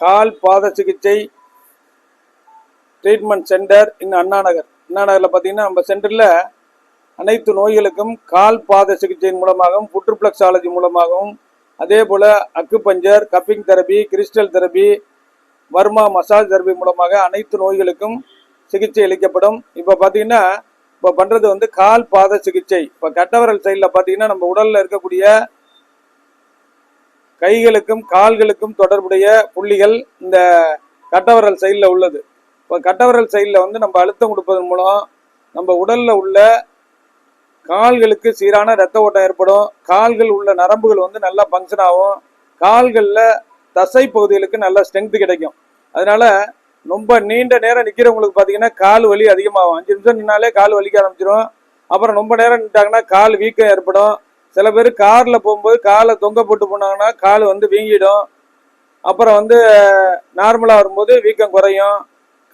கால் பாத சிகிச்சை treatment centre in அண்ணா நகரில் பார்த்தீங்கன்னா நம்ம சென்டரில் அனைத்து நோய்களுக்கும் கால் பாத சிகிச்சையின் மூலமாகவும் புற்றுப்ளக்ஸாலஜி மூலமாகவும் அதே போல் acupuncture, cupping therapy, crystal therapy, varma massage therapy மூலமாக அனைத்து நோய்களுக்கும் சிகிச்சை அளிக்கப்படும். இப்போ பார்த்தீங்கன்னா இப்போ பண்ணுறது வந்து கால் பாத சிகிச்சை. இப்போ கட்டவரல் சைடில் பார்த்தீங்கன்னா நம்ம உடலில் இருக்கக்கூடிய கைகளுக்கும் கால்களுக்கும் தொடர்புடைய புள்ளிகள் இந்த கட்டவரல் சைடில் உள்ளது. இப்போ கட்டவரல் சைடில் வந்து நம்ம அழுத்தம் கொடுப்பதன் மூலம் நம்ம உடலில் உள்ள கால்களுக்கு சீரான ரத்த ஓட்டம் ஏற்படும். கால்கள் உள்ள நரம்புகள் வந்து நல்லா ஃபங்க்ஷன் ஆகும். கால்களில் தசை பகுதிகளுக்கு நல்ல ஸ்ட்ரென்த் கிடைக்கும். அதனால ரொம்ப நீண்ட நேரம் நிற்கிறவங்களுக்கு பார்த்தீங்கன்னா கால் வலி அதிகமாகும். 5 நிமிஷம் நின்னாலே கால் வலிக்க ஆரம்பிச்சிடும். அப்புறம் ரொம்ப நேரம் நின்றாங்கன்னா கால் வீக்கம் ஏற்படும். சில பேர் காரில் போகும்போது காலை தொங்க போட்டு போனாங்கன்னா கால் வந்து வீங்கிடும். அப்புறம் வந்து நார்மலாக வரும்போது வீக்கம் குறையும்.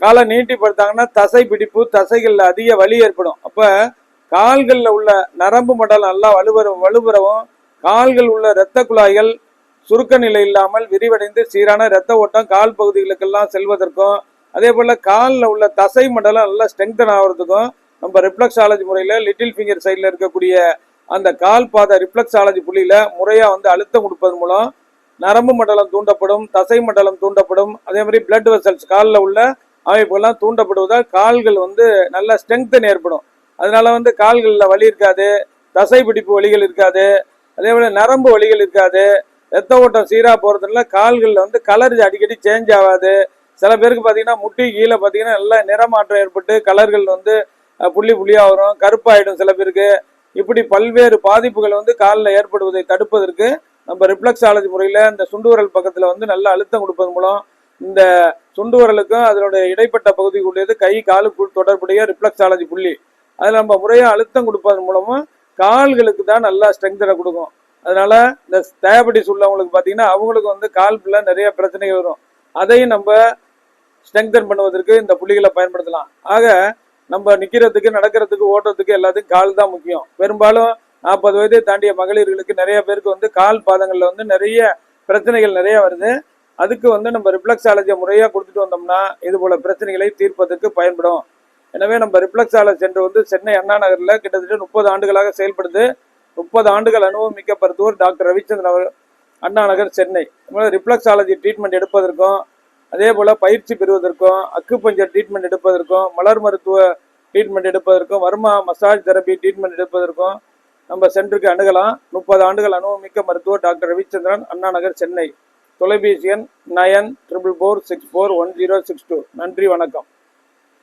காலை நீட்டி படுத்தாங்கன்னா தசை பிடிப்பு, தசைகளில் அதிக வலி ஏற்படும். அப்போ கால்களில் உள்ள நரம்பு மண்டலம் நல்லா வலுபெறவும் கால்கள் உள்ள இரத்த குழாய்கள் சுருக்க நிலை இல்லாமல் விரிவடைந்து சீரான இரத்த ஓட்டம் கால் பகுதிகளுக்கெல்லாம் செல்வதற்கும் அதே போல் காலில் உள்ள தசை மண்டலம் நல்லா ஸ்ட்ரெங்தன் ஆகிறதுக்கும் நம்ம ரிஃப்ளெக்ஸாலஜி முறையில் லிட்டில் ஃபிங்கர் சைடில் இருக்கக்கூடிய அந்த கால் பாத ரிஃப்ளெக்ஸாலஜி புள்ளியில் முறையாக வந்து அழுத்தம் கொடுப்பதன் மூலம் நரம்பு மண்டலம் தூண்டப்படும், தசை மண்டலம் தூண்டப்படும். அதே மாதிரி பிளட் வெசல்ஸ் காலில் உள்ள அமைப்புகள்லாம் தூண்டப்படுவதால் கால்கள் வந்து நல்ல ஸ்ட்ரெங்தன் ஏற்படும். அதனால வந்து கால்களில் வலி இருக்காது, தசை பிடிப்பு வலிகள் இருக்காது, அதே போல் நரம்பு வலிகள் இருக்காது. ரத்த ஓட்டம் சீராக போகிறதுனால கால்களில் வந்து கலர் அடிக்கடி சேஞ்ச் ஆகாது. சில பேருக்கு பார்த்தீங்கன்னா முட்டி கீழே பார்த்தீங்கன்னா நல்லா நிறமாற்றம் ஏற்பட்டு கலர்கள் வந்து புள்ளி புள்ளியாக வரும், கருப்பாயிடும் சில பேருக்கு. இப்படி பல்வேறு பாதிப்புகள் வந்து காலில் ஏற்படுவதை தடுப்பதற்கு நம்ம ரிஃப்ளெக்ஸாலஜி முறையில் இந்த சுண்டுவரல் பக்கத்தில் வந்து நல்ல அழுத்தம் கொடுப்பதன் மூலம் இந்த சுண்டுவரலுக்கும் அதனுடைய இடைப்பட்ட பகுதிக்குள்ளது கை காலுக்குள் தொடர்புடைய ரிஃப்ளெக்ஸாலஜி புள்ளி அதில் நம்ம முறையாக அழுத்தம் கொடுப்பதன் மூலமும் கால்களுக்கு தான் நல்லா ஸ்ட்ரெங்தனை கொடுக்கும். அதனால இந்த டயபெட்டிஸ் உள்ளவங்களுக்கு பார்த்தீங்கன்னா அவங்களுக்கு வந்து கால்ல நிறைய பிரச்சனைகள் வரும். அதையும் நம்ம ஸ்ட்ரெங்தன் பண்ணுவதற்கு இந்த புள்ளிகளை பயன்படுத்தலாம். ஆக நம்ம நிற்கிறதுக்கு, நடக்கிறதுக்கு, ஓட்டுறதுக்கு எல்லாத்துக்கும் கால் தான் முக்கியம். பெரும்பாலும் 40 வயதை தாண்டிய மகளிர்களுக்கு நிறைய பேருக்கு வந்து கால் பாதங்களில் வந்து நிறைய பிரச்சனைகள் நிறைய வருது. அதுக்கு வந்து நம்ம ரிஃப்ளெக்ஸாலஜியை முறையாக கொடுத்துட்டு வந்தோம்னா இது போல பிரச்சனைகளை தீர்ப்பதற்கு பயன்படும். எனவே நம்ம ரிஃப்ளெக்ஸாலஜி சென்டர் வந்து சென்னை அண்ணா நகரில் கிட்டத்தட்ட 30 ஆண்டுகளாக செயல்படுது. 30 ஆண்டுகள் அனுபவம் மிக்க மருத்துவர் டாக்டர் ரவிச்சந்திரன் அவர், அண்ணா நகர், சென்னை. ரிஃப்ளெக்ஸாலஜி ட்ரீட்மெண்ட் எடுப்பதற்கும் அதே போல் பயிற்சி பெறுவதற்கும் அக்குபஞ்சர் ட்ரீட்மெண்ட் எடுப்பதற்கும் மலர் மருத்துவ ட்ரீட்மெண்ட் எடுப்பதற்கும் வர்மா மசாஜ் தெரபி ட்ரீட்மெண்ட் எடுப்பதற்கும் நம்ம சென்டருக்கு அணுகலாம். 30 ஆண்டுகள் அனுபவம் மிக்க மருத்துவர் டாக்டர் ரவிச்சந்திரன், அண்ணா நகர், சென்னை. தொலைபேசி எண் 9444641062. நன்றி, வணக்கம்.